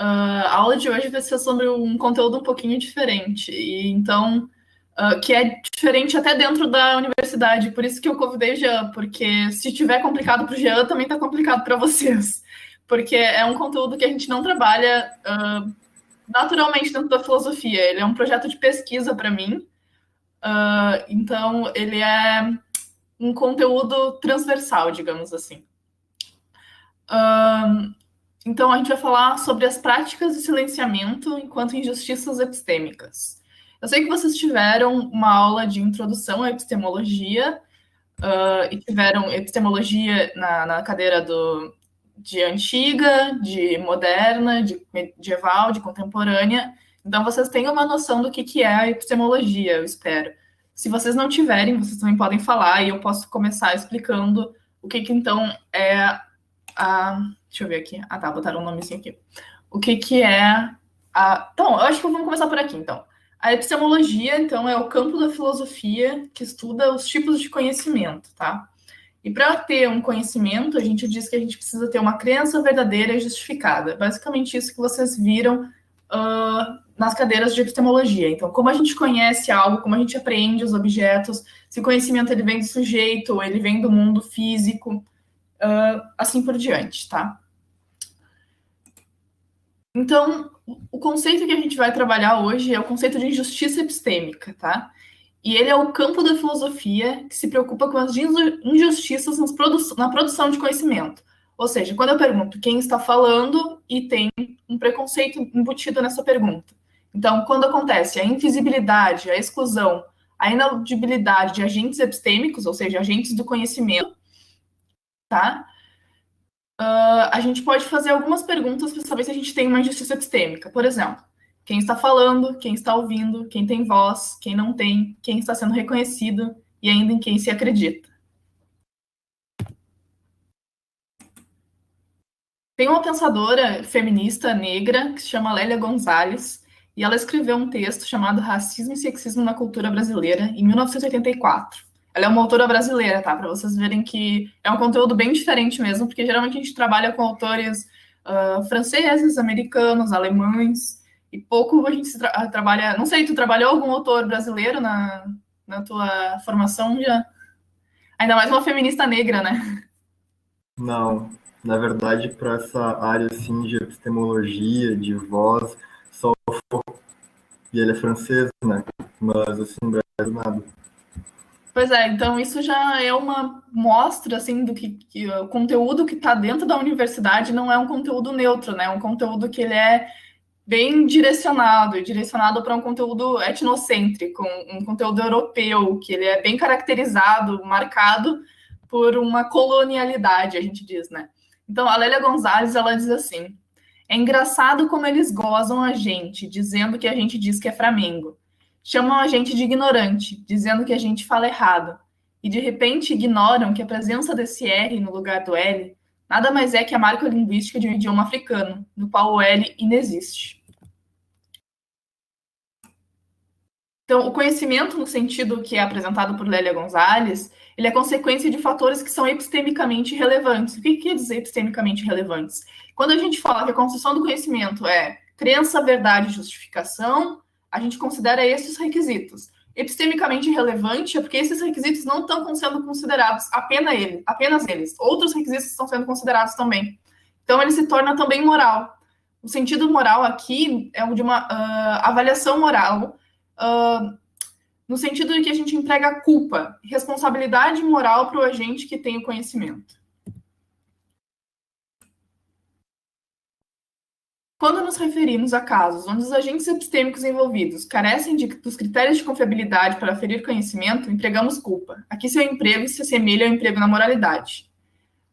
A aula de hoje vai ser sobre um conteúdo um pouquinho diferente, e então, que é diferente até dentro da universidade, por isso que eu convidei o Jean, porque se tiver complicado para o Jean, também está complicado para vocês, porque é um conteúdo que a gente não trabalha naturalmente dentro da filosofia, ele é um projeto de pesquisa para mim, então ele é um conteúdo transversal, digamos assim. Então, a gente vai falar sobre as práticas de silenciamento enquanto injustiças epistêmicas. Eu sei que vocês tiveram uma aula de introdução à epistemologia, e tiveram epistemologia na cadeira de antiga, de moderna, de medieval, de contemporânea. Então, vocês têm uma noção do que é a epistemologia, eu espero. Se vocês não tiverem, vocês também podem falar, e eu posso começar explicando o que então é deixa eu ver aqui. Tá, botaram um nomezinho aqui. O que é Então, eu acho que vamos começar por aqui, então. A epistemologia, então, é o campo da filosofia que estuda os tipos de conhecimento, tá? E para ter um conhecimento, a gente diz que a gente precisa ter uma crença verdadeira e justificada. Basicamente isso que vocês viram nas cadeiras de epistemologia. Então, como a gente conhece algo, como a gente apreende os objetos, se o conhecimento ele vem do sujeito, ou ele vem do mundo físico, assim por diante, tá? Então, o conceito que a gente vai trabalhar hoje é o conceito de injustiça epistêmica, tá? E ele é o campo da filosofia que se preocupa com as injustiças na produção de conhecimento. Ou seja, quando eu pergunto quem está falando e tem um preconceito embutido nessa pergunta. Então, quando acontece a invisibilidade, a exclusão, a inaudibilidade de agentes epistêmicos, ou seja, agentes do conhecimento, tá? A gente pode fazer algumas perguntas para saber se a gente tem uma injustiça epistêmica. Por exemplo, quem está falando, quem está ouvindo, quem tem voz, quem não tem, quem está sendo reconhecido e ainda em quem se acredita. Tem uma pensadora feminista negra que se chama Lélia Gonzalez e ela escreveu um texto chamado Racismo e Sexismo na Cultura Brasileira em 1984. Ela é uma autora brasileira, tá? Para vocês verem que é um conteúdo bem diferente mesmo, porque geralmente a gente trabalha com autores franceses, americanos, alemães, e pouco a gente trabalha... Não sei, tu trabalhou algum autor brasileiro na tua formação já? Ainda mais uma feminista negra, né? Não, na verdade, para essa área assim, de epistemologia, de voz, só e ele é francês, né? Mas assim, Brasil nada. Pois é, então isso já é uma mostra, assim, do que o conteúdo que está dentro da universidade não é um conteúdo neutro, né? É um conteúdo que ele é bem direcionado para um conteúdo etnocêntrico, um conteúdo europeu, que ele é bem caracterizado, marcado por uma colonialidade, a gente diz, né? Então, a Lélia Gonzalez, ela diz assim, é engraçado como eles gozam a gente, dizendo que a gente diz que é Flamengo. Chamam a gente de ignorante, dizendo que a gente fala errado. E, de repente, ignoram que a presença desse R no lugar do L nada mais é que a marca linguística de um idioma africano, no qual o L inexiste. Então, o conhecimento, no sentido que é apresentado por Lélia Gonzalez, ele é consequência de fatores que são epistemicamente relevantes. O que quer dizer epistemicamente relevantes? Quando a gente fala que a construção do conhecimento é crença, verdade e justificação, a gente considera esses requisitos. Epistemicamente relevante é porque esses requisitos não estão sendo considerados apenas eles. Outros requisitos estão sendo considerados também. Então, ele se torna também moral. O sentido moral aqui é o de uma avaliação moral, no sentido de que a gente entrega culpa, responsabilidade moral para o agente que tem o conhecimento. Quando nos referimos a casos onde os agentes epistêmicos envolvidos carecem dos critérios de confiabilidade para aferir conhecimento, empregamos culpa. Aqui seu emprego se assemelha ao emprego na moralidade.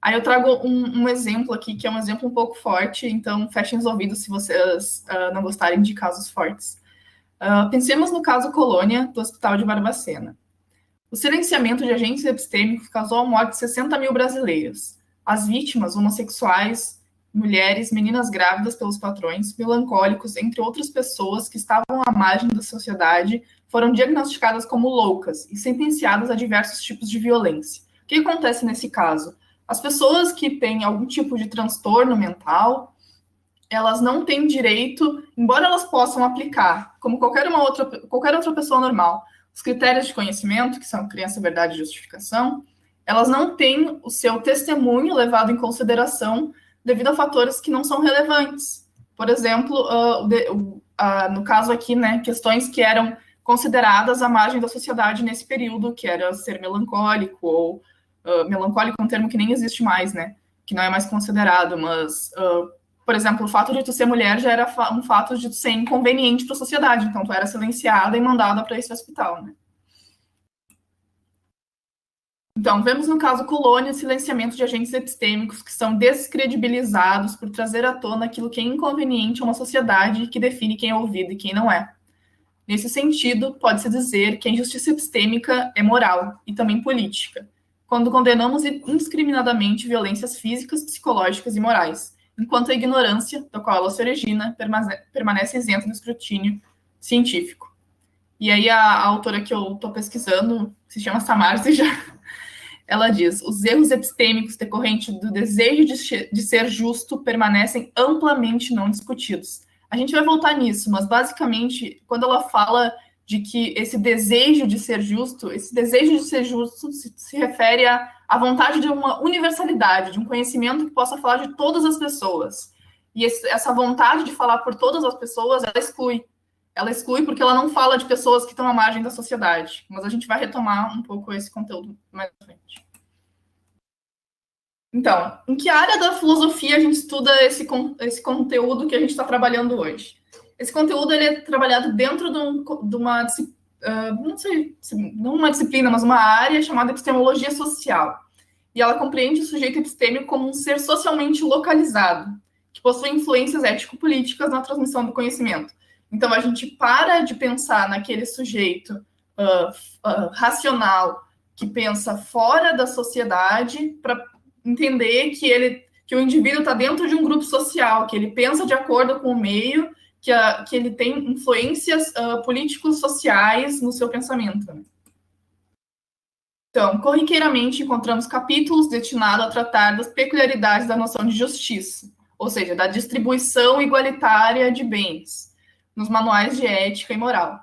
Aí eu trago um exemplo aqui, que é um exemplo um pouco forte, então fechem os ouvidos se vocês não gostarem de casos fortes. Pensemos no caso Colônia, do Hospital de Barbacena. O silenciamento de agentes epistêmicos causou a morte de 60 mil brasileiros. As vítimas, homossexuais, mulheres, meninas grávidas pelos patrões, melancólicos, entre outras pessoas que estavam à margem da sociedade, foram diagnosticadas como loucas e sentenciadas a diversos tipos de violência. O que acontece nesse caso? As pessoas que têm algum tipo de transtorno mental, elas não têm direito, embora elas possam aplicar, como qualquer outra pessoa normal, os critérios de conhecimento, que são crença, verdade e justificação, elas não têm o seu testemunho levado em consideração devido a fatores que não são relevantes. Por exemplo, no caso aqui, né, questões que eram consideradas à margem da sociedade nesse período, que era ser melancólico, ou melancólico é um termo que nem existe mais, né, que não é mais considerado, mas, por exemplo, o fato de tu ser mulher já era um fato de tu ser inconveniente para a sociedade, então tu era silenciada e mandada para esse hospital, né. Então, vemos no caso colônia o silenciamento de agentes epistêmicos que são descredibilizados por trazer à tona aquilo que é inconveniente a uma sociedade que define quem é ouvido e quem não é. Nesse sentido, pode-se dizer que a injustiça epistêmica é moral e também política, quando condenamos indiscriminadamente violências físicas, psicológicas e morais, enquanto a ignorância, da qual ela se origina, permanece isenta do escrutínio científico. E aí a autora que eu estou pesquisando, se chama Samarce, ela diz: os erros epistêmicos decorrentes do desejo de ser justo permanecem amplamente não discutidos. A gente vai voltar nisso, mas basicamente, quando ela fala de que esse desejo de ser justo se refere à vontade de uma universalidade, de um conhecimento que possa falar de todas as pessoas. E essa vontade de falar por todas as pessoas, ela exclui. Ela exclui porque ela não fala de pessoas que estão à margem da sociedade. Mas a gente vai retomar um pouco esse conteúdo mais à frente. Então, em que área da filosofia a gente estuda esse conteúdo que a gente está trabalhando hoje? Esse conteúdo ele é trabalhado dentro de uma, não sei, não uma disciplina, mas uma área chamada epistemologia social. E ela compreende o sujeito epistêmico como um ser socialmente localizado, que possui influências ético-políticas na transmissão do conhecimento. Então, a gente para de pensar naquele sujeito racional que pensa fora da sociedade para entender que o indivíduo está dentro de um grupo social, que ele pensa de acordo com o meio, que ele tem influências políticos sociais no seu pensamento. Então, corriqueiramente, encontramos capítulos destinados a tratar das peculiaridades da noção de justiça, ou seja, da distribuição igualitária de bens, nos manuais de ética e moral.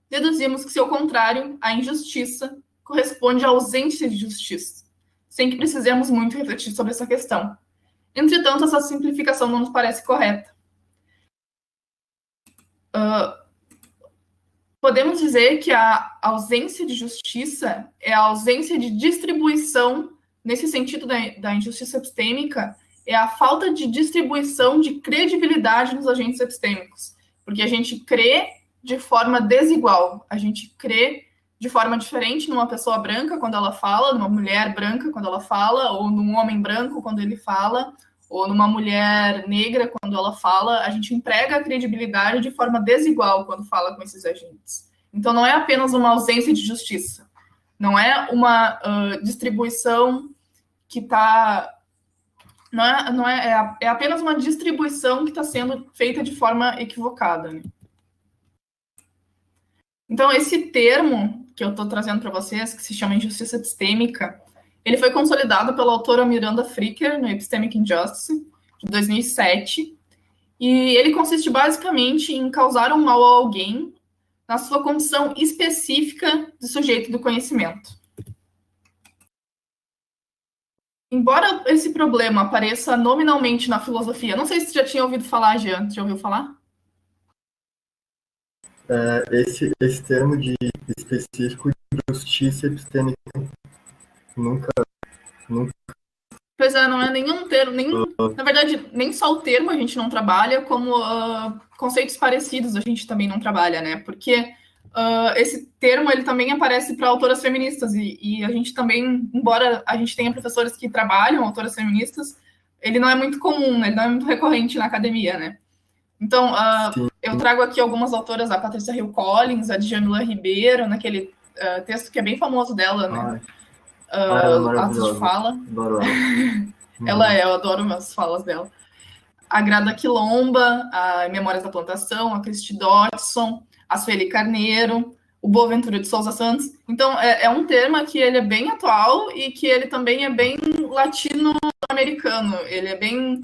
Deduzimos que, seu contrário, a injustiça corresponde à ausência de justiça, sem que precisemos muito refletir sobre essa questão. Entretanto, essa simplificação não nos parece correta. Podemos dizer que a ausência de justiça é a ausência de distribuição, nesse sentido da injustiça epistêmica, é a falta de distribuição de credibilidade nos agentes epistêmicos. Porque a gente crê de forma desigual, a gente crê de forma diferente numa pessoa branca quando ela fala, numa mulher branca quando ela fala, ou num homem branco quando ele fala, ou numa mulher negra quando ela fala. A gente emprega a credibilidade de forma desigual quando fala com esses agentes. Então, não é apenas uma ausência de justiça, não é uma distribuição que está... É apenas uma distribuição que está sendo feita de forma equivocada, né? Então, esse termo que eu estou trazendo para vocês, que se chama injustiça epistêmica, ele foi consolidado pela autora Miranda Fricker no Epistemic Injustice, de 2007, e ele consiste basicamente em causar um mal a alguém na sua condição específica de sujeito do conhecimento. Embora esse problema apareça nominalmente na filosofia, não sei se você já tinha ouvido falar, Jean, já ouviu falar? Esse termo de específico de justiça epistêmica, nunca... Pois é, não é nenhum termo, na verdade, nem só o termo a gente não trabalha, como conceitos parecidos a gente também não trabalha, né? Porque esse termo ele também aparece para autoras feministas e a gente também, embora a gente tenha professores que trabalham autoras feministas, ele não é muito comum, ele não é muito recorrente na academia, né? Então, eu trago aqui algumas autoras, a Patrícia Hill Collins, a Djamila Ribeiro, naquele texto que é bem famoso dela, né? Atos de fala. Adoro ela. Eu adoro as falas dela. A Grada Quilomba, a Memórias da Plantação, a Christy Dodson, a Sueli Carneiro, o Boaventura de Souza Santos. Então, é um tema que ele é bem atual e que ele também é bem latino-americano. Ele é bem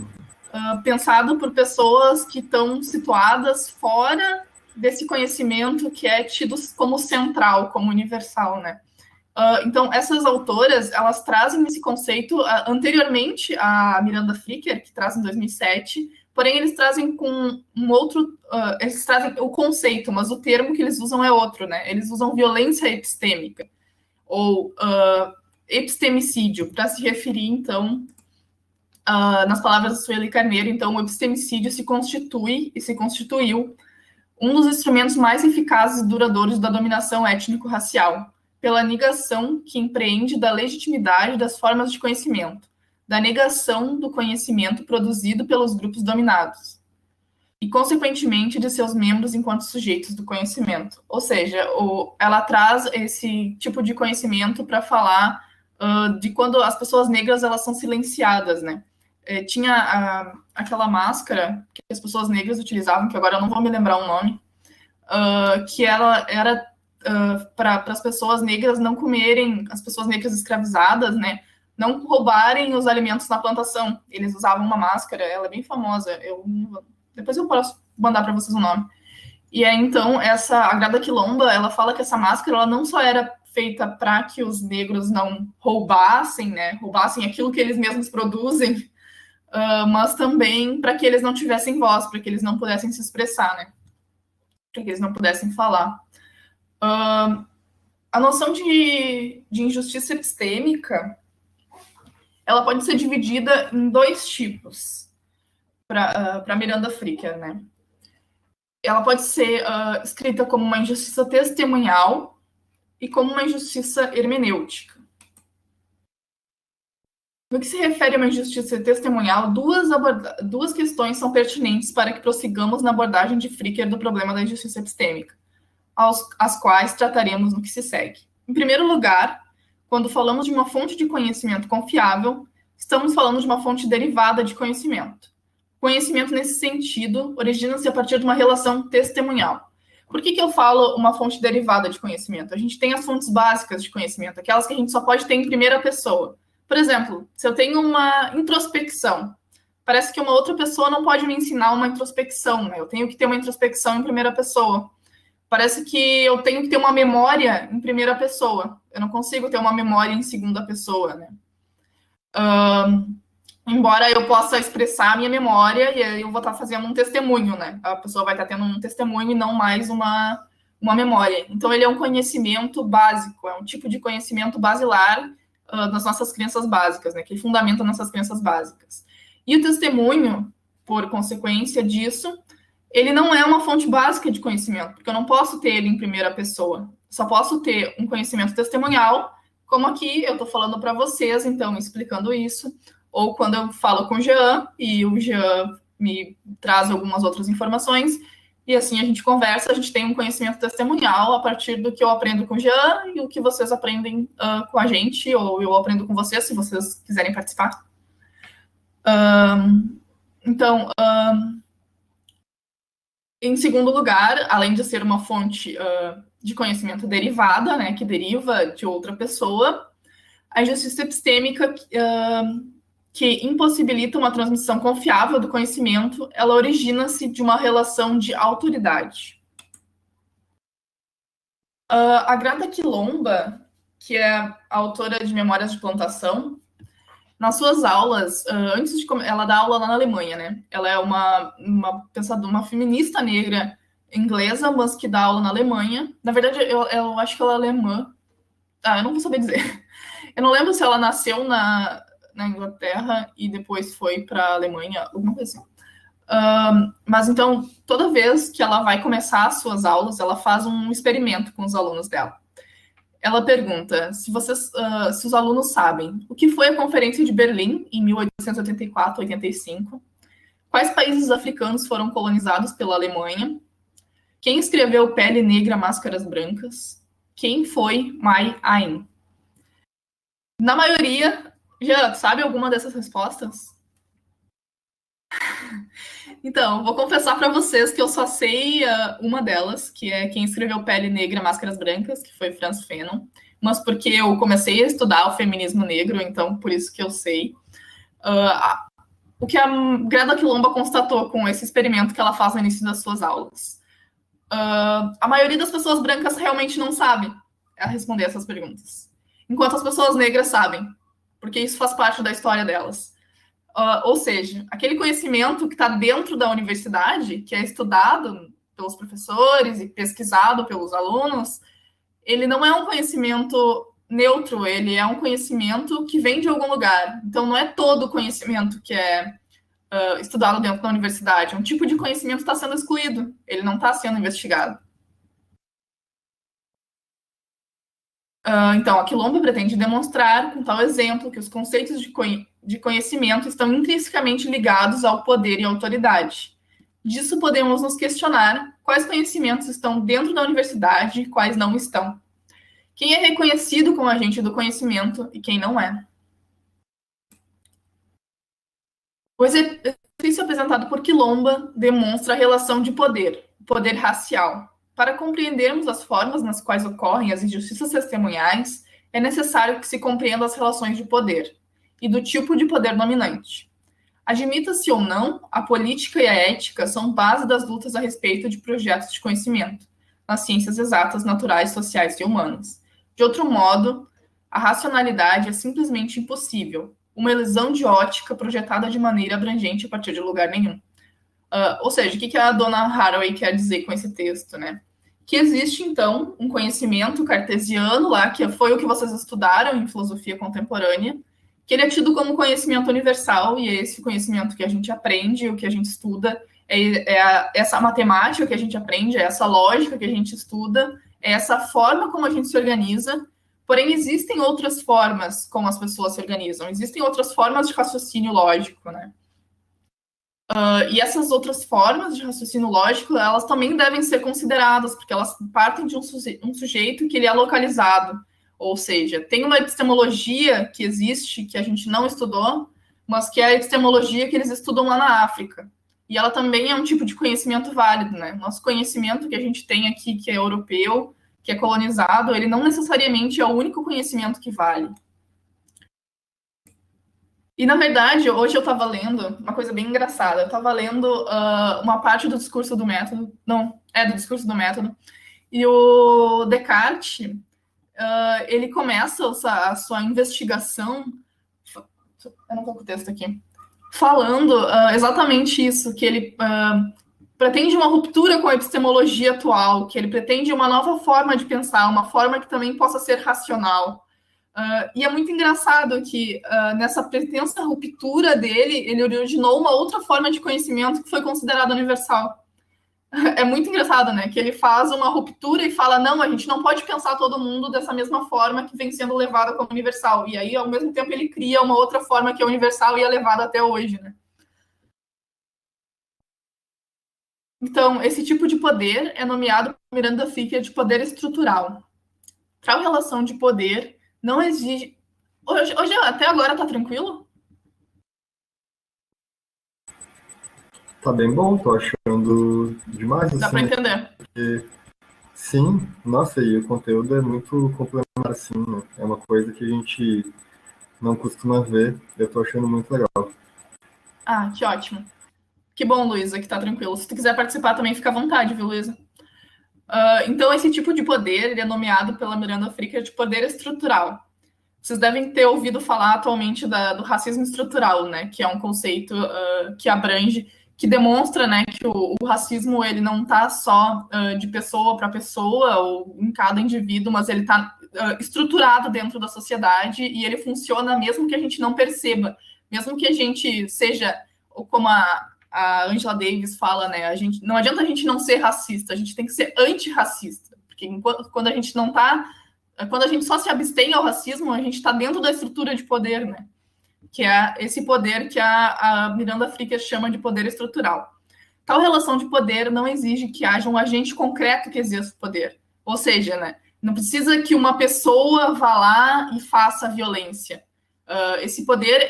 pensado por pessoas que estão situadas fora desse conhecimento que é tido como central, como universal, né? Então, essas autoras, elas trazem esse conceito anteriormente a Miranda Fricker, que traz em 2007, porém eles trazem com um outro, eles trazem o conceito, mas o termo que eles usam é outro, né? Eles usam violência epistêmica, ou epistemicídio, para se referir, então, nas palavras do Sueli Carneiro, então, o epistemicídio se constitui e se constituiu um dos instrumentos mais eficazes e duradouros da dominação étnico-racial, pela negação que empreende da legitimidade das formas de conhecimento, da negação do conhecimento produzido pelos grupos dominados, e, consequentemente, de seus membros enquanto sujeitos do conhecimento. Ou seja, ela traz esse tipo de conhecimento para falar de quando as pessoas negras elas são silenciadas, né? Tinha aquela máscara que as pessoas negras utilizavam, que agora eu não vou me lembrar o nome, que ela era para as pessoas negras não comerem, as pessoas negras escravizadas, né, não roubarem os alimentos na plantação. Eles usavam uma máscara, ela é bem famosa, depois eu posso mandar para vocês o nome. E aí, então, a Grada Quilomba, ela fala que essa máscara, ela não só era feita para que os negros não roubassem, né, roubassem aquilo que eles mesmos produzem, mas também para que eles não tivessem voz, para que eles não pudessem se expressar, né, para que eles não pudessem falar. A noção de injustiça epistêmica, ela pode ser dividida em dois tipos para Miranda Fricker, né? Ela pode ser escrita como uma injustiça testemunhal e como uma injustiça hermenêutica. No que se refere a uma injustiça testemunhal, duas questões são pertinentes para que prossigamos na abordagem de Fricker do problema da injustiça epistêmica, as quais trataremos no que se segue. Em primeiro lugar, quando falamos de uma fonte de conhecimento confiável, estamos falando de uma fonte derivada de conhecimento. Conhecimento, nesse sentido, origina-se a partir de uma relação testemunhal. Por que eu falo uma fonte derivada de conhecimento? A gente tem as fontes básicas de conhecimento, aquelas que a gente só pode ter em primeira pessoa. Por exemplo, se eu tenho uma introspecção, parece que uma outra pessoa não pode me ensinar uma introspecção, né? Eu tenho que ter uma introspecção em primeira pessoa. Parece que eu tenho que ter uma memória em primeira pessoa. Eu não consigo ter uma memória em segunda pessoa, né? Embora eu possa expressar a minha memória, e aí eu vou estar fazendo um testemunho, né? A pessoa vai estar tendo um testemunho e não mais uma memória. Então, ele é um conhecimento básico, é um tipo de conhecimento basilar das nossas crenças básicas, né? Que fundamenta nossas crenças básicas. E o testemunho, por consequência disso, ele não é uma fonte básica de conhecimento, porque eu não posso ter ele em primeira pessoa. Só posso ter um conhecimento testemunhal, como aqui eu estou falando para vocês, então, explicando isso, ou quando eu falo com o Jean, e o Jean me traz algumas outras informações, e assim a gente conversa, a gente tem um conhecimento testemunhal a partir do que eu aprendo com o Jean e o que vocês aprendem com a gente, ou eu aprendo com vocês, se vocês quiserem participar. Então, em segundo lugar, além de ser uma fonte de conhecimento derivada, né, que deriva de outra pessoa, a injustiça epistêmica que impossibilita uma transmissão confiável do conhecimento, ela origina-se de uma relação de autoridade. A Grada Quilomba, que é a autora de Memórias de Plantação, nas suas aulas, ela dá aula lá na Alemanha, né? Ela é uma pensadora, uma feminista negra inglesa, mas que dá aula na Alemanha. Na verdade, eu acho que ela é alemã. Eu não vou saber dizer. Eu não lembro se ela nasceu na Inglaterra e depois foi para a Alemanha, alguma coisa assim. Mas então, toda vez que ela vai começar as suas aulas, ela faz um experimento com os alunos dela. Ela pergunta se os alunos sabem o que foi a Conferência de Berlim em 1884-85, quais países africanos foram colonizados pela Alemanha, quem escreveu Pele Negra, Máscaras Brancas, quem foi Mai Ain. Na maioria, já sabe alguma dessas respostas? Então, vou confessar para vocês que eu só sei uma delas, que é quem escreveu Pele Negra, Máscaras Brancas, que foi Frantz Fanon, mas porque eu comecei a estudar o feminismo negro, então por isso que eu sei. o que a Greta Quilomba constatou com esse experimento que ela faz no início das suas aulas? A maioria das pessoas brancas realmente não sabe responder essas perguntas, enquanto as pessoas negras sabem, porque isso faz parte da história delas. Ou seja, aquele conhecimento que está dentro da universidade, que é estudado pelos professores e pesquisado pelos alunos, ele não é um conhecimento neutro, ele é um conhecimento que vem de algum lugar. Então, não é todo conhecimento que é estudado dentro da universidade. Um tipo de conhecimento está sendo excluído, ele não está sendo investigado. Então, a Quilomba pretende demonstrar, com tal exemplo, que os conceitos de conhecimento estão intrinsecamente ligados ao poder e à autoridade. Disso podemos nos questionar quais conhecimentos estão dentro da universidade e quais não estão. Quem é reconhecido como agente do conhecimento e quem não é. O exercício apresentado por Quilomba demonstra a relação de poder racial. Para compreendermos as formas nas quais ocorrem as injustiças testemunhais, é necessário que se compreenda as relações de poder e do tipo de poder dominante. Admita-se ou não, a política e a ética são base das lutas a respeito de projetos de conhecimento, nas ciências exatas, naturais, sociais e humanas. De outro modo, a racionalidade é simplesmente impossível, uma ilusão de ótica projetada de maneira abrangente a partir de lugar nenhum. Ou seja, o que a dona Haraway quer dizer com esse texto, né? Que existe, então, um conhecimento cartesiano lá, que foi o que vocês estudaram em filosofia contemporânea, que ele é tido como conhecimento universal, e é esse conhecimento que a gente aprende, o que a gente estuda, essa matemática que a gente aprende, é essa lógica que a gente estuda, é essa forma como a gente se organiza. Porém, existem outras formas como as pessoas se organizam, existem outras formas de raciocínio lógico, né? E essas outras formas de raciocínio lógico, elas também devem ser consideradas, porque elas partem de um sujeito que ele é localizado. Ou seja, tem uma epistemologia que existe, que a gente não estudou, mas que é a epistemologia que eles estudam lá na África. E ela também é um tipo de conhecimento válido, né? Nosso conhecimento que a gente tem aqui, que é europeu, que é colonizado, ele não necessariamente é o único conhecimento que vale. E, na verdade, hoje eu estava lendo uma coisa bem engraçada. Eu estava lendo uma parte do discurso do método. Não, do discurso do método. E o Descartes, ele começa a sua investigação... Eu não estou com o texto aqui. Falando exatamente isso, que ele pretende uma ruptura com a epistemologia atual, que ele pretende uma nova forma de pensar, uma forma que também possa ser racional. E é muito engraçado que nessa pretensa ruptura dele, ele originou uma outra forma de conhecimento que foi considerada universal. É muito engraçado, né? Que ele faz uma ruptura e fala, não, a gente não pode pensar todo mundo dessa mesma forma que vem sendo levada como universal. E aí, ao mesmo tempo, ele cria uma outra forma que é universal e é levada até hoje, né? Então, esse tipo de poder é nomeado por Miranda Ficker de poder estrutural. Tal relação de poder não exige... Hoje até agora tá tranquilo? Tá bem bom, tô achando demais. Dá assim, para entender. Porque, sim, nossa, e o conteúdo é muito complementar, assim, né? É uma coisa que a gente não costuma ver. Eu tô achando muito legal. Ah, que ótimo. Que bom, Luísa, que tá tranquilo. Se tu quiser participar também, fica à vontade, viu, Luísa? Então, esse tipo de poder, ele é nomeado pela Miranda Ficker de poder estrutural. Vocês devem ter ouvido falar atualmente do racismo estrutural, né? Que é um conceito que abrange, que demonstra, né, que o racismo ele não está só de pessoa para pessoa ou em cada indivíduo, mas ele está estruturado dentro da sociedade e ele funciona mesmo que a gente não perceba, mesmo que a gente seja, como a Angela Davis fala, né, não adianta a gente não ser racista, a gente tem que ser antirracista, porque quando a gente não está, quando a gente só se abstém ao racismo, a gente está dentro da estrutura de poder, né? Que é esse poder que a Miranda Ficker chama de poder estrutural. Tal relação de poder não exige que haja um agente concreto que exerça o poder. Ou seja, né, não precisa que uma pessoa vá lá e faça violência. Esse poder,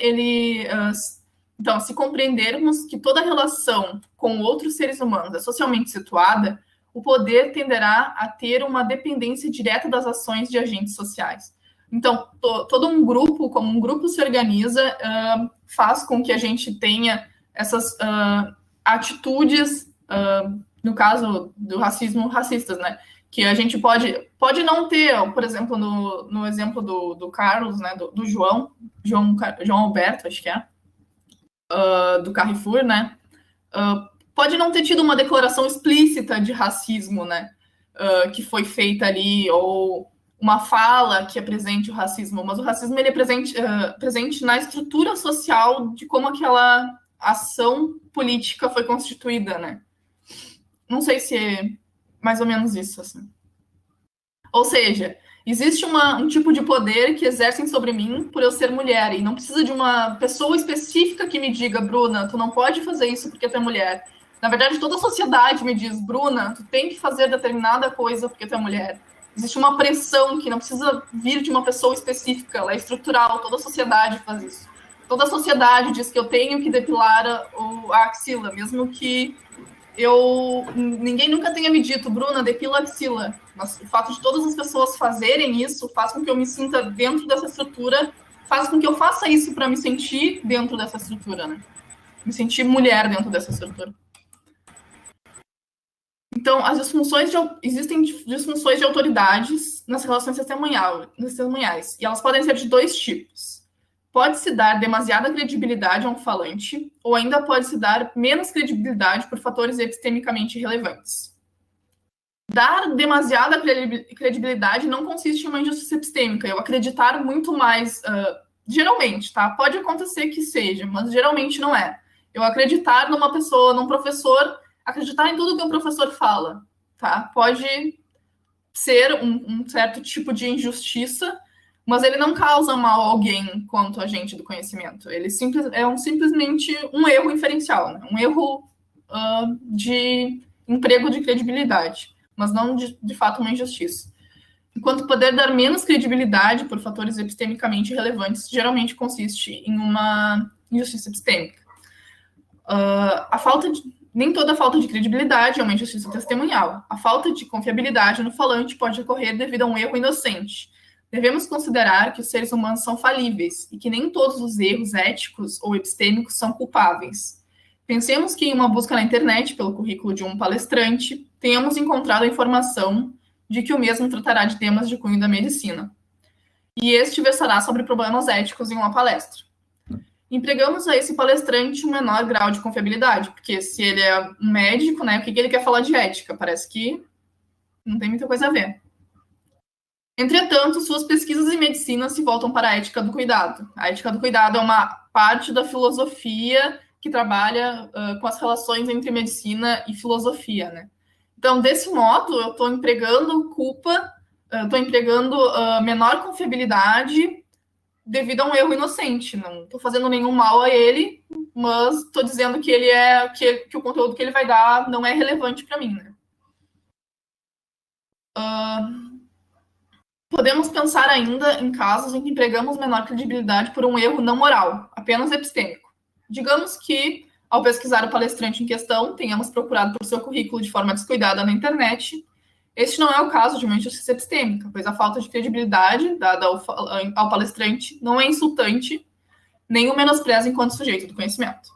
então, se compreendermos que toda relação com outros seres humanos é socialmente situada, o poder tenderá a ter uma dependência direta das ações de agentes sociais. Então, todo um grupo, como um grupo se organiza, faz com que a gente tenha essas atitudes, no caso do racismo, racistas, né? Que a gente pode não ter, por exemplo, no exemplo do Carlos, né? Do João Alberto, acho que é, do Carrefour, né? Pode não ter tido uma declaração explícita de racismo, né? Que foi feita ali, ou uma fala que apresente o racismo, mas o racismo ele é presente na estrutura social de como aquela ação política foi constituída, né? Não sei se é mais ou menos isso, assim. Ou seja, existe um tipo de poder que exercem sobre mim por eu ser mulher, e não precisa de uma pessoa específica que me diga, Bruna, tu não pode fazer isso porque tu é mulher. Na verdade, toda a sociedade me diz, Bruna, tu tem que fazer determinada coisa porque tu é mulher. Existe uma pressão que não precisa vir de uma pessoa específica, ela é estrutural, toda a sociedade faz isso. Toda a sociedade diz que eu tenho que depilar a axila, mesmo que ninguém nunca tenha me dito, Bruna, depila a axila. Mas o fato de todas as pessoas fazerem isso faz com que eu me sinta dentro dessa estrutura, faz com que eu faça isso para me sentir dentro dessa estrutura, né? Me sentir mulher dentro dessa estrutura. Então, existem disfunções de autoridades nas relações testemunhais, e elas podem ser de dois tipos. Pode-se dar demasiada credibilidade a um falante, ou ainda pode-se dar menos credibilidade por fatores epistemicamente relevantes. Dar demasiada credibilidade não consiste em uma injustiça epistêmica, eu acreditar muito mais, geralmente, tá? Pode acontecer que seja, mas geralmente não é. Eu acreditar numa pessoa, num professor, acreditar em tudo que um professor fala, tá? Pode ser um certo tipo de injustiça, mas ele não causa mal a alguém quanto agente do conhecimento. Ele simplesmente um erro inferencial, né? Um erro de emprego de credibilidade, mas não de fato uma injustiça. Enquanto poder dar menos credibilidade por fatores epistemicamente relevantes geralmente consiste em uma injustiça epistêmica. Nem toda falta de credibilidade é uma injustiça testemunhal. A falta de confiabilidade no falante pode ocorrer devido a um erro inocente. Devemos considerar que os seres humanos são falíveis e que nem todos os erros éticos ou epistêmicos são culpáveis. Pensemos que em uma busca na internet pelo currículo de um palestrante, tenhamos encontrado a informação de que o mesmo tratará de temas de cunho da medicina. E este versará sobre problemas éticos em uma palestra. Empregamos a esse palestrante um menor grau de confiabilidade, porque se ele é um médico, né, o que ele quer falar de ética? Parece que não tem muita coisa a ver. Entretanto, suas pesquisas em medicina se voltam para a ética do cuidado. A ética do cuidado é uma parte da filosofia que trabalha com as relações entre medicina e filosofia, né? Então, desse modo, eu estou empregando menor confiabilidade devido a um erro inocente. Não estou fazendo nenhum mal a ele, mas estou dizendo que que o conteúdo que ele vai dar não é relevante para mim, né? Podemos pensar ainda em casos em que empregamos menor credibilidade por um erro não moral, apenas epistêmico. Digamos que, ao pesquisar o palestrante em questão, tenhamos procurado por seu currículo de forma descuidada na internet. Este não é o caso de uma injustiça epistêmica, pois a falta de credibilidade dada ao palestrante não é insultante, nem o menospreza enquanto sujeito do conhecimento.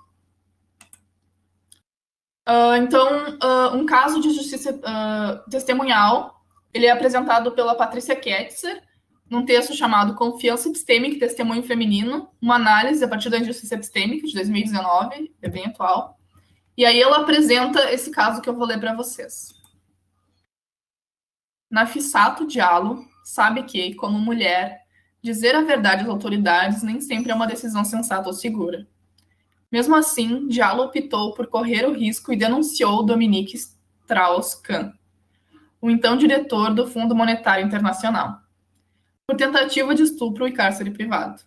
Então, um caso de justiça testemunhal, ele é apresentado pela Patrícia Ketzer, num texto chamado Confiança Epistêmica e Testemunho Feminino, uma análise a partir da injustiça epistêmica, de 2019, é bem atual. E aí ela apresenta esse caso que eu vou ler para vocês. Nafissato Diallo sabe que, como mulher, dizer a verdade às autoridades nem sempre é uma decisão sensata ou segura. Mesmo assim, Diallo optou por correr o risco e denunciou Dominique Strauss-Kahn, o então diretor do Fundo Monetário Internacional, por tentativa de estupro e cárcere privado.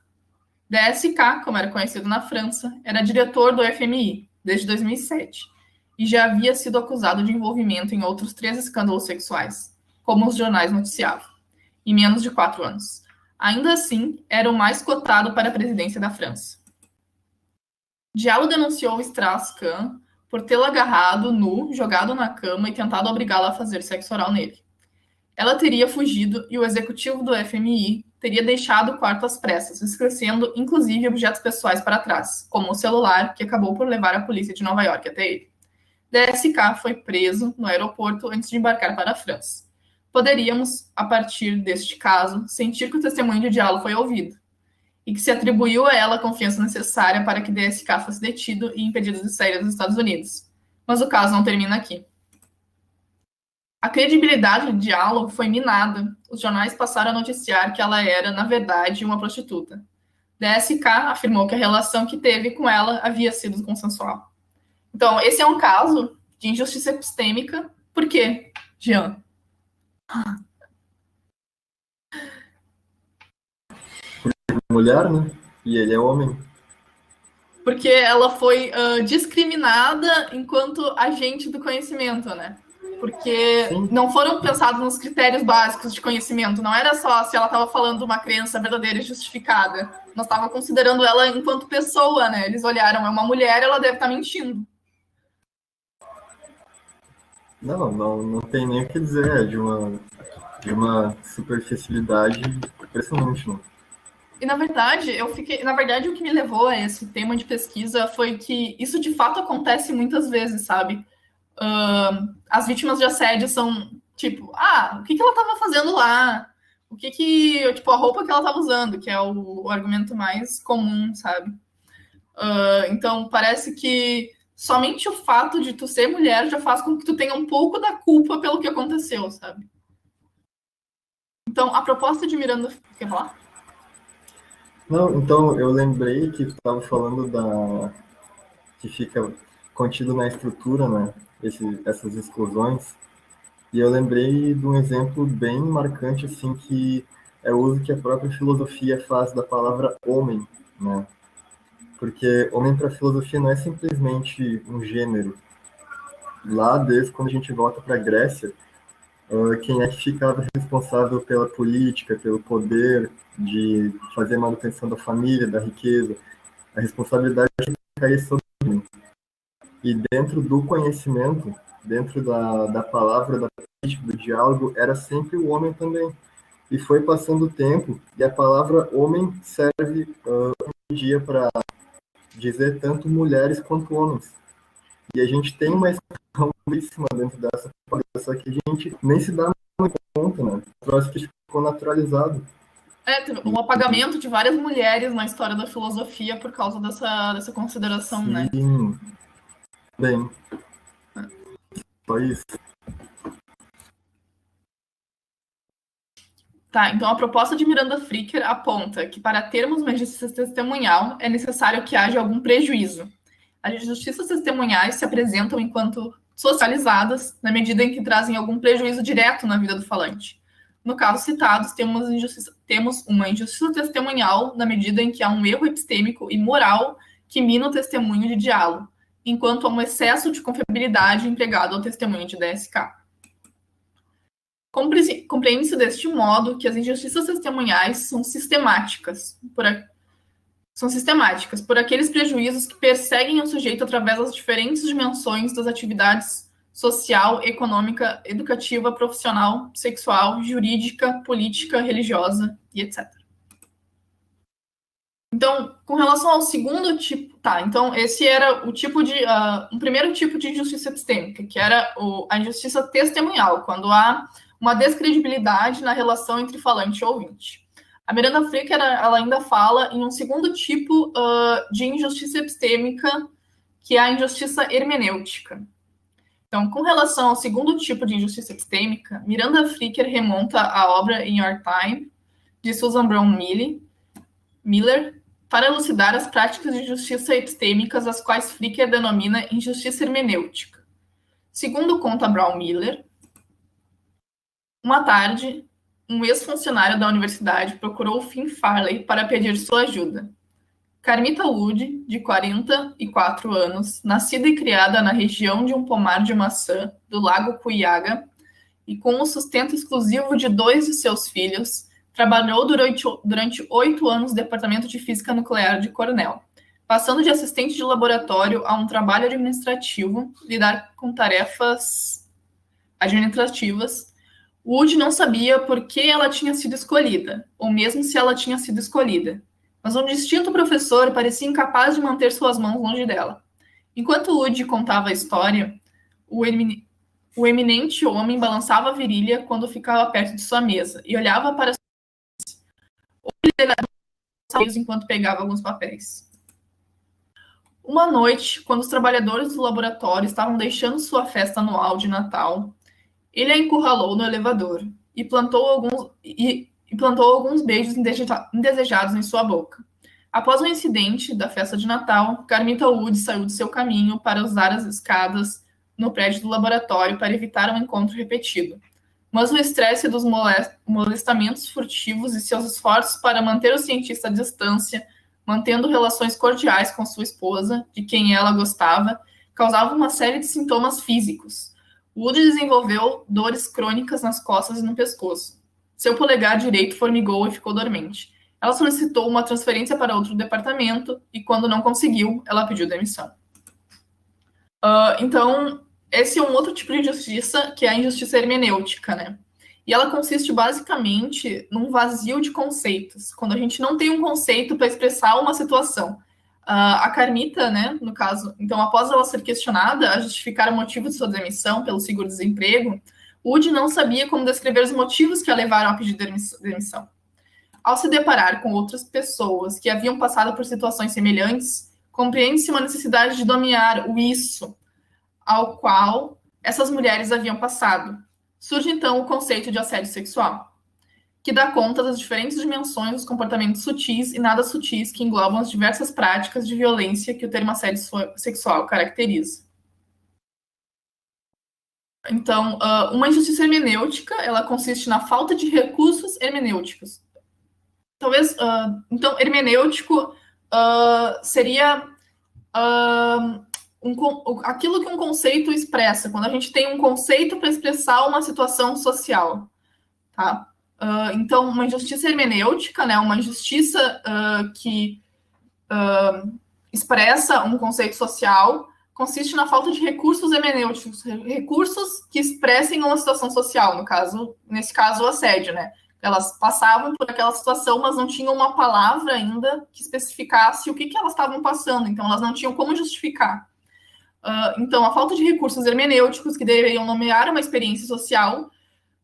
DSK, como era conhecido na França, era diretor do FMI desde 2007 e já havia sido acusado de envolvimento em outros 3 escândalos sexuais, como os jornais noticiavam, em menos de 4 anos. Ainda assim, era o mais cotado para a presidência da França. Diallo denunciou Strauss-Kahn por tê-la agarrado nu, jogado na cama e tentado obrigá-la a fazer sexo oral nele. Ela teria fugido e o executivo do FMI teria deixado o quarto às pressas, esquecendo inclusive objetos pessoais para trás, como o celular, que acabou por levar a polícia de Nova York até ele. DSK foi preso no aeroporto antes de embarcar para a França. Poderíamos, a partir deste caso, sentir que o testemunho de Diallo foi ouvido, e que se atribuiu a ela a confiança necessária para que DSK fosse detido e impedido de sair dos Estados Unidos. Mas o caso não termina aqui. A credibilidade de Diallo foi minada. Os jornais passaram a noticiar que ela era, na verdade, uma prostituta. DSK afirmou que a relação que teve com ela havia sido consensual. Então, esse é um caso de injustiça epistêmica. Por quê, Jean? Mulher, né? E ele é homem. Porque ela foi discriminada enquanto agente do conhecimento, né? Porque Sim. Não foram pensados nos critérios básicos de conhecimento. Não era só se ela estava falando uma crença verdadeira e justificada. Nós estávamos considerando ela enquanto pessoa, né? Eles olharam, é uma mulher, ela deve estar mentindo. Não tem nem o que dizer. É de uma superficialidade impressionante, né? E, na verdade, o que me levou a esse tema de pesquisa foi que isso, de fato, acontece muitas vezes, sabe? As vítimas de assédio são, tipo, o que ela estava fazendo lá? Tipo, a roupa que ela estava usando, que é o argumento mais comum, sabe? Então, parece que somente o fato de tu ser mulher já faz com que tu tenha um pouco da culpa pelo que aconteceu, sabe? Então, a proposta de Miranda... Quer falar? Não, então eu lembrei que estava falando que fica contido na estrutura, né? Essas exclusões. E eu lembrei de um exemplo bem marcante, assim, que é o uso que a própria filosofia faz da palavra homem, né? Porque homem para a filosofia não é simplesmente um gênero. Lá, desde quando a gente volta para a Grécia, quem é que ficava responsável pela política, pelo poder de fazer a manutenção da família, da riqueza? A responsabilidade caía sobre mim. E dentro do conhecimento, dentro da palavra, da política, do diálogo, era sempre o homem também. E foi passando o tempo, e a palavra homem serve hoje em dia para dizer tanto mulheres quanto homens. E a gente tem uma expressão belíssima dentro dessa palavra, só que a gente nem se dá muito conta, né? O troço que ficou naturalizado. Teve um apagamento de várias mulheres na história da filosofia por causa dessa consideração, Sim. né? Bem, só isso. Tá, então a proposta de Miranda Fricker aponta que para termos uma justiça testemunhal é necessário que haja algum prejuízo. As justiças testemunhais se apresentam enquanto socializadas na medida em que trazem algum prejuízo direto na vida do falante. No caso citado, temos uma injustiça testemunhal na medida em que há um erro epistêmico e moral que mina o testemunho de Diallo, enquanto há um excesso de confiabilidade empregado ao testemunho de DSK. Compreende-se deste modo que as injustiças testemunhais são sistemáticas por aqueles prejuízos que perseguem o sujeito através das diferentes dimensões das atividades social, econômica, educativa, profissional, sexual, jurídica, política, religiosa e etc. Então, com relação ao segundo tipo... Tá, então esse era o tipo de... um primeiro tipo de injustiça epistêmica, que era a injustiça testemunhal, quando há uma descredibilidade na relação entre falante e ouvinte. A Miranda Fricker, ela ainda fala em um segundo tipo de injustiça epistêmica, que é a injustiça hermenêutica. Então, com relação ao segundo tipo de injustiça epistêmica, Miranda Fricker remonta a obra In Your Time, de Susan Brown Miller, para elucidar as práticas de justiça epistêmicas, as quais Fricker denomina injustiça hermenêutica. Segundo conta Brown Miller, uma tarde, um ex-funcionário da universidade procurou Finn Farley para pedir sua ajuda. Carmita Wood, de 44 anos, nascida e criada na região de um pomar de maçã do Lago Cuyahoga e com o sustento exclusivo de 2 de seus filhos, trabalhou durante 8 anos no Departamento de Física Nuclear de Cornell, passando de assistente de laboratório a um trabalho administrativo, lidar com tarefas administrativas. Wood não sabia por que ela tinha sido escolhida, ou mesmo se ela tinha sido escolhida. Mas um distinto professor parecia incapaz de manter suas mãos longe dela. Enquanto Wood contava a história, o eminente homem balançava a virilha quando ficava perto de sua mesa e olhava para os enquanto pegava alguns papéis. Uma noite, quando os trabalhadores do laboratório estavam deixando sua festa anual de Natal, ele a encurralou no elevador e plantou alguns beijos indesejados em sua boca. Após o incidente da festa de Natal, Carmita Wood saiu de seu caminho para usar as escadas no prédio do laboratório para evitar um encontro repetido. Mas o estresse dos molestamentos furtivos e seus esforços para manter o cientista à distância, mantendo relações cordiais com sua esposa, de quem ela gostava, causavam uma série de sintomas físicos. Wood desenvolveu dores crônicas nas costas e no pescoço. Seu polegar direito formigou e ficou dormente. Ela solicitou uma transferência para outro departamento e, quando não conseguiu, ela pediu demissão. Então, esse é um outro tipo de injustiça, que é a injustiça hermenêutica, né? E ela consiste basicamente num vazio de conceitos, quando a gente não tem um conceito para expressar uma situação. A Carmita, né, no caso, então, após ela ser questionada a justificar o motivo de sua demissão pelo seguro-desemprego, Wood não sabia como descrever os motivos que a levaram a pedir demissão. Ao se deparar com outras pessoas que haviam passado por situações semelhantes, compreende-se uma necessidade de dominar o isso ao qual essas mulheres haviam passado. Surge, então, o conceito de assédio sexual, que dá conta das diferentes dimensões dos comportamentos sutis e nada sutis que englobam as diversas práticas de violência que o termo assédio sexual caracteriza. Então, uma injustiça hermenêutica, ela consiste na falta de recursos hermenêuticos. Talvez, então, hermenêutico seria aquilo que um conceito expressa, quando a gente tem um conceito para expressar uma situação social, tá? Então, uma injustiça hermenêutica, né, uma injustiça que expressa um conceito social, consiste na falta de recursos hermenêuticos, recursos que expressem uma situação social, nesse caso, o assédio, né? Elas passavam por aquela situação, mas não tinham uma palavra ainda que especificasse o que elas estavam passando, então elas não tinham como justificar. Então, a falta de recursos hermenêuticos que deveriam nomear uma experiência social,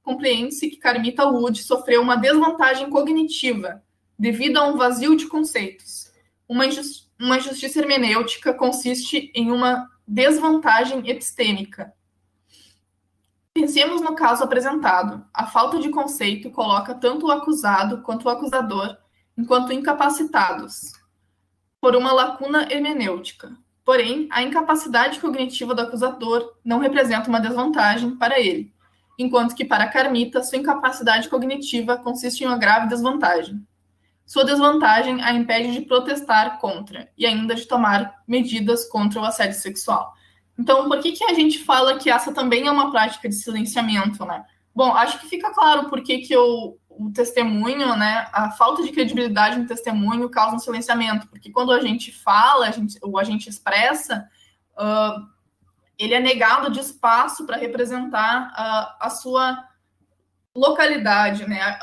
compreende-se que Carmita Wood sofreu uma desvantagem cognitiva devido a um vazio de conceitos. Uma injustiça hermenêutica consiste em uma desvantagem epistêmica. Pensemos no caso apresentado. A falta de conceito coloca tanto o acusado quanto o acusador enquanto incapacitados por uma lacuna hermenêutica. Porém, a incapacidade cognitiva do acusador não representa uma desvantagem para ele, enquanto que para Carmita, sua incapacidade cognitiva consiste em uma grave desvantagem. Sua desvantagem a impede de protestar contra e ainda de tomar medidas contra o assédio sexual. Então, por que a gente fala que essa também é uma prática de silenciamento, né? Bom, acho que fica claro por que o testemunho, né, a falta de credibilidade no testemunho causa um silenciamento, porque quando a gente fala, a gente expressa, ele é negado de espaço para representar a sua localidade, né,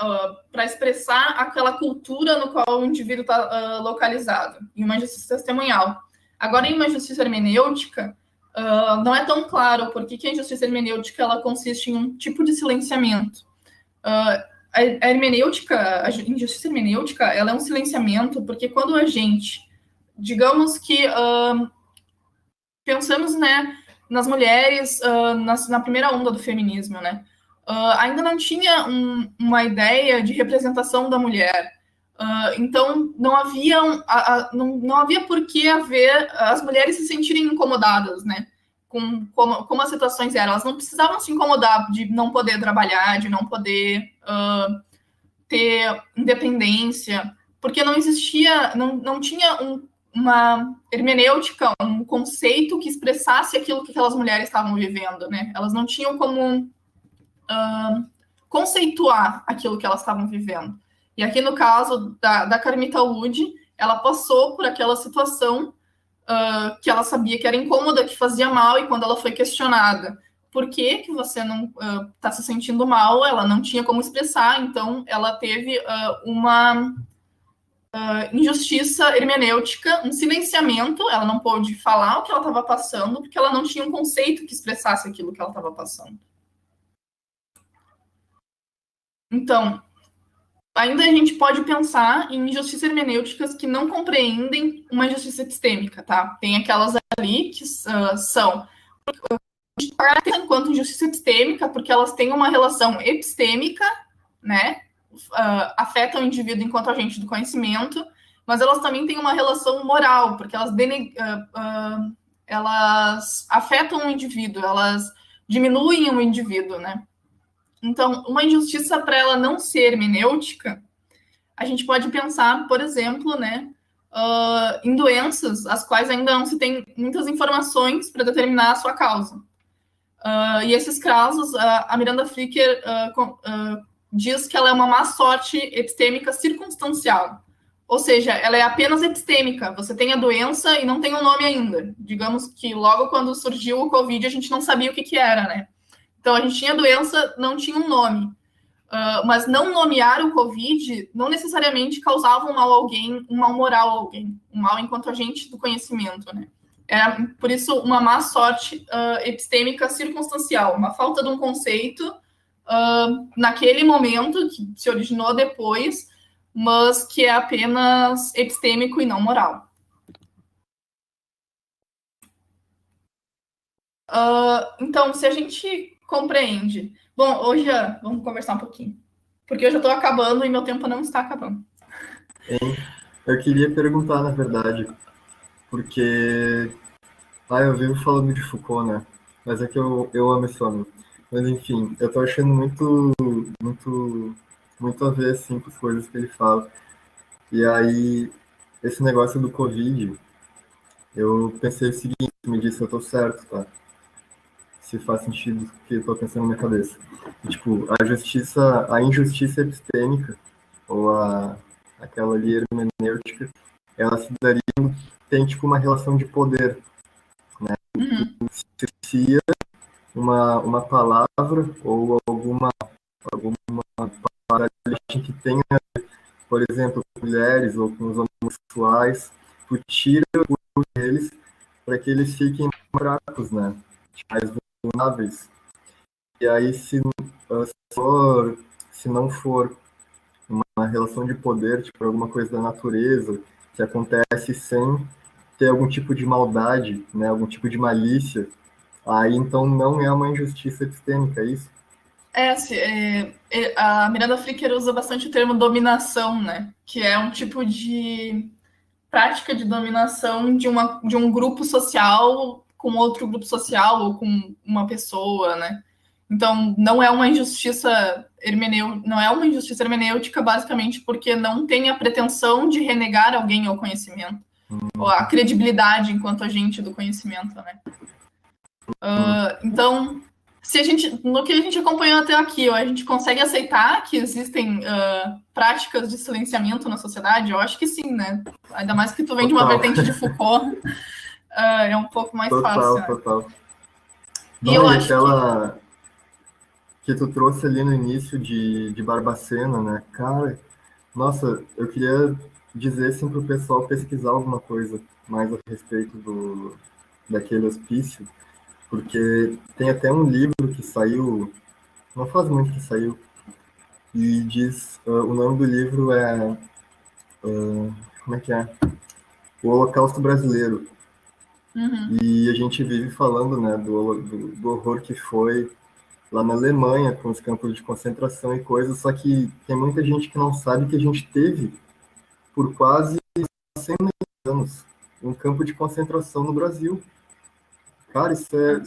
para expressar aquela cultura no qual o indivíduo está localizado, em uma justiça testemunhal. Agora, em uma justiça hermenêutica, não é tão claro por que a injustiça hermenêutica ela consiste em um tipo de silenciamento. A hermenêutica, a injustiça hermenêutica, ela é um silenciamento porque quando a gente, digamos que pensamos, né, nas mulheres na primeira onda do feminismo, né, ainda não tinha uma ideia de representação da mulher. Então, não havia por que as mulheres se sentirem incomodadas, né? Com como as situações eram. Elas não precisavam se incomodar de não poder trabalhar, de não poder ter independência, porque não existia, não tinha uma hermenêutica, um conceito que expressasse aquilo que aquelas mulheres estavam vivendo, né? Elas não tinham como conceituar aquilo que elas estavam vivendo. E aqui, no caso da Carmita Wood, ela passou por aquela situação que ela sabia que era incômoda, que fazia mal, e quando ela foi questionada por que você não está se sentindo mal, ela não tinha como expressar, então ela teve uma injustiça hermenêutica, um silenciamento, ela não pôde falar o que ela estava passando, porque ela não tinha um conceito que expressasse aquilo que ela estava passando. Então, ainda a gente pode pensar em injustiças hermenêuticas que não compreendem uma injustiça epistêmica, tá? Tem aquelas ali que são enquanto injustiça epistêmica, porque elas têm uma relação epistêmica, né? Afetam o indivíduo enquanto agente do conhecimento, mas elas também têm uma relação moral, porque elas afetam o indivíduo, elas diminuem o indivíduo, né? Então, uma injustiça, para ela não ser hermenêutica, a gente pode pensar, por exemplo, né, em doenças as quais ainda não se tem muitas informações para determinar a sua causa. E esses casos, a Miranda Fricker diz que ela é uma má sorte epistêmica circunstancial. Ou seja, ela é apenas epistêmica. Você tem a doença e não tem um nome ainda. Digamos que logo quando surgiu o Covid, a gente não sabia o que era, né? Então, a gente tinha a doença, não tinha um nome. Mas não nomear o Covid não necessariamente causava um mal a alguém, um mal moral a alguém. Um mal enquanto agente do conhecimento, né? É, por isso, uma má sorte epistêmica circunstancial. Uma falta de um conceito naquele momento, que se originou depois, mas que é apenas epistêmico e não moral. Então, se a gente compreende... Bom, hoje vamos conversar um pouquinho, porque eu já estou acabando e meu tempo não está acabando. Eu queria perguntar, na verdade, porque... eu vivo falando de Foucault, né? Mas é que eu amo esse homem. Mas, enfim, eu tô achando muito a ver, assim, com as coisas que ele fala. E aí, esse negócio do Covid, eu pensei o seguinte, me disse se eu tô certo, tá? Se faz sentido o que eu tô pensando na minha cabeça. Tipo, a injustiça epistêmica, ou aquela ali hermenêutica, ela se daria, tem, tipo, uma relação de poder, né? Se associa uma palavra ou alguma palavra que tenha, por exemplo, com mulheres ou com os homossexuais, tu tira eles para que eles fiquem fracos, né? Mais vulneráveis. E aí, se não for uma relação de poder, tipo alguma coisa da natureza, que acontece sem ter algum tipo de maldade, né? Algum tipo de malícia, aí então não é uma injustiça epistêmica, é isso? A Miranda Fricker usa bastante o termo dominação, né? Que é um tipo de prática de dominação de um grupo social com outro grupo social ou com uma pessoa, né? Então, não é uma injustiça hermenêutica, basicamente porque não tem a pretensão de renegar alguém ao conhecimento, ou a credibilidade enquanto agente do conhecimento, né? Então, no que a gente acompanhou até aqui, a gente consegue aceitar que existem práticas de silenciamento na sociedade? Eu acho que sim, né? Ainda mais que tu vem de uma vertente de Foucault, é um pouco mais fácil. Total. E eu acho aquela que tu trouxe ali no início de Barbacena, né? Cara, nossa, eu queria dizer assim pro pessoal pesquisar alguma coisa mais a respeito daquele hospício, porque tem até um livro que saiu, não faz muito que saiu, e diz, o nome do livro é, como é que é? O Holocausto Brasileiro. E a gente vive falando, né, do horror que foi lá na Alemanha, com os campos de concentração e coisas, só que tem muita gente que não sabe que a gente teve, por quase 100 anos, um campo de concentração no Brasil. Cara, isso é...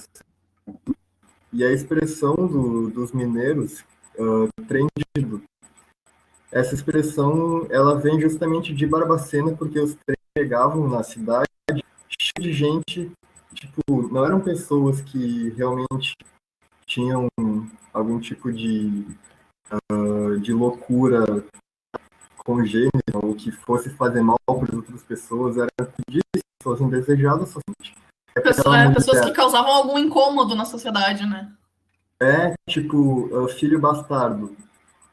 E a expressão dos mineiros, prendido, essa expressão, ela vem justamente de Barbacena, porque os trens chegavam na cidade cheio de gente, tipo, não eram pessoas que realmente tinham algum tipo de loucura congênita, ou que fosse fazer mal para as outras pessoas, eram pessoas indesejadas, somente. Pessoas que causavam algum incômodo na sociedade, né? tipo, o filho bastardo,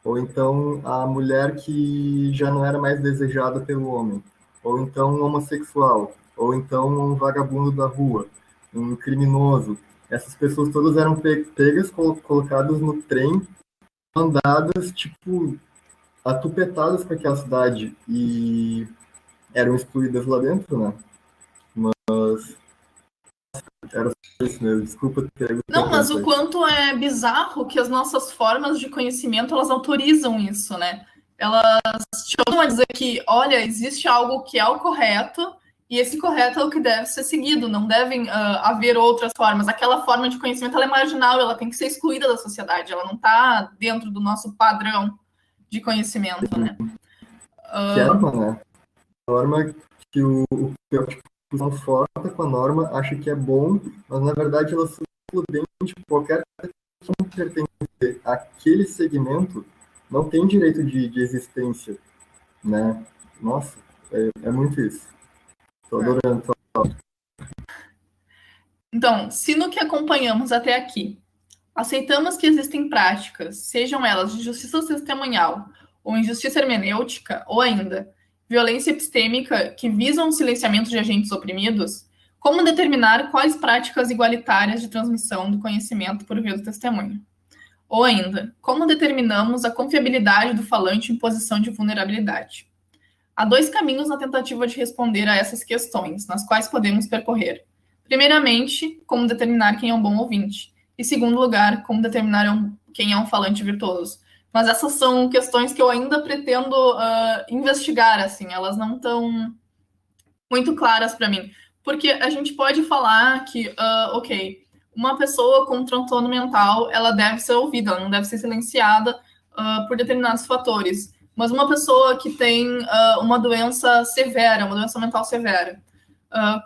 ou então a mulher que já não era mais desejada pelo homem, ou então um homossexual, ou então um vagabundo da rua, um criminoso. Essas pessoas todas eram pegas, colocadas no trem, mandadas, tipo, atupetadas para aquela cidade e eram excluídas lá dentro, né? Mas era só isso mesmo. Desculpa ter Não, mas o interrompido. quanto é bizarro que as nossas formas de conhecimento, elas autorizam isso, né? Elas chamam a dizer que, olha, existe algo que é o correto e esse correto é o que deve ser seguido, não devem haver outras formas. Aquela forma de conhecimento, ela é marginal, ela tem que ser excluída da sociedade, ela não está dentro do nosso padrão de conhecimento, né? Que é a norma, né? A norma que o não forta com a norma, acha que é bom, mas na verdade ela é excludente. Qualquer pessoa que não pertence àquele segmento não tem direito de existência, né? Nossa, é muito isso. Estou adorando. Então, se no que acompanhamos até aqui aceitamos que existem práticas, sejam elas de justiça testemunhal ou injustiça hermenêutica, ou ainda violência epistêmica que visam o silenciamento de agentes oprimidos, como determinar quais práticas igualitárias de transmissão do conhecimento por via do testemunho? Ou ainda, como determinamos a confiabilidade do falante em posição de vulnerabilidade? Há dois caminhos na tentativa de responder a essas questões, nas quais podemos percorrer. Primeiramente, como determinar quem é um bom ouvinte. E, segundo lugar, como determinar quem é um falante virtuoso. Mas essas são questões que eu ainda pretendo investigar, assim, elas não estão muito claras para mim. Porque a gente pode falar que, ok, uma pessoa com um transtorno mental, ela deve ser ouvida, ela não deve ser silenciada por determinados fatores. Mas uma pessoa que tem uma doença severa, uma doença mental severa,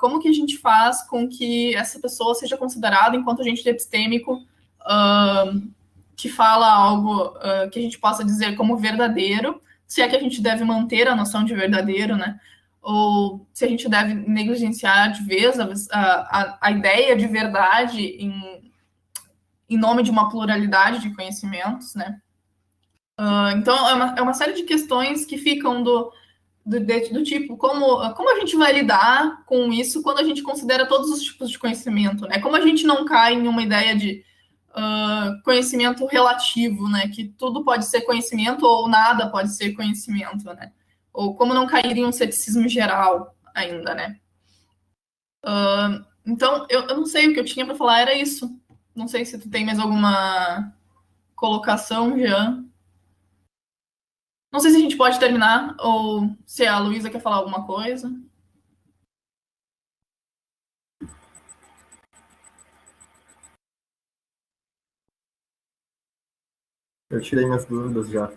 como que a gente faz com que essa pessoa seja considerada enquanto agente epistêmico que fala algo que a gente possa dizer como verdadeiro, se é que a gente deve manter a noção de verdadeiro, né? Ou se a gente deve negligenciar de vez a ideia de verdade em nome de uma pluralidade de conhecimentos, né? Então, é uma série de questões que ficam do tipo, como a gente vai lidar com isso quando a gente considera todos os tipos de conhecimento, né? Como a gente não cai em uma ideia de conhecimento relativo, né? Que tudo pode ser conhecimento ou nada pode ser conhecimento, né? Ou como não cair em um ceticismo geral ainda, né? Então, eu não sei, o que eu tinha para falar era isso. Não sei se tu tem mais alguma colocação, Jean. Não sei se a gente pode terminar, ou se a Luísa quer falar alguma coisa. Eu tirei minhas dúvidas já.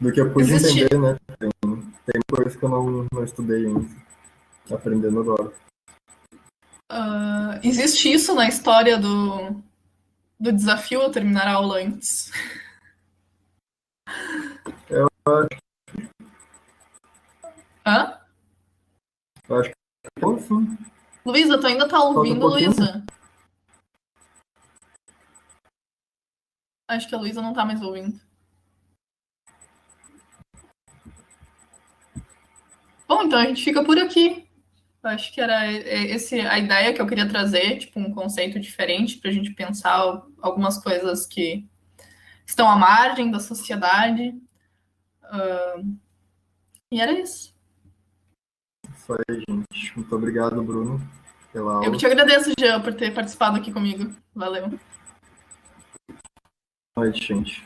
Do que eu pude entender, né? Tem coisas que eu não estudei ainda. Aprendendo agora. Existe isso na história do desafio a terminar a aula antes? Eu Hã? acho que sim. Luísa, tu ainda tá ouvindo, Luísa? Acho que a Luísa não tá mais ouvindo. Bom, então a gente fica por aqui. Acho que era a ideia que eu queria trazer, tipo, um conceito diferente para a gente pensar algumas coisas que estão à margem da sociedade. E era isso. Isso aí, gente. Muito obrigado, Bruno, pela aula. Eu que te agradeço, Jean, por ter participado aqui comigo. Valeu. Boa noite, gente.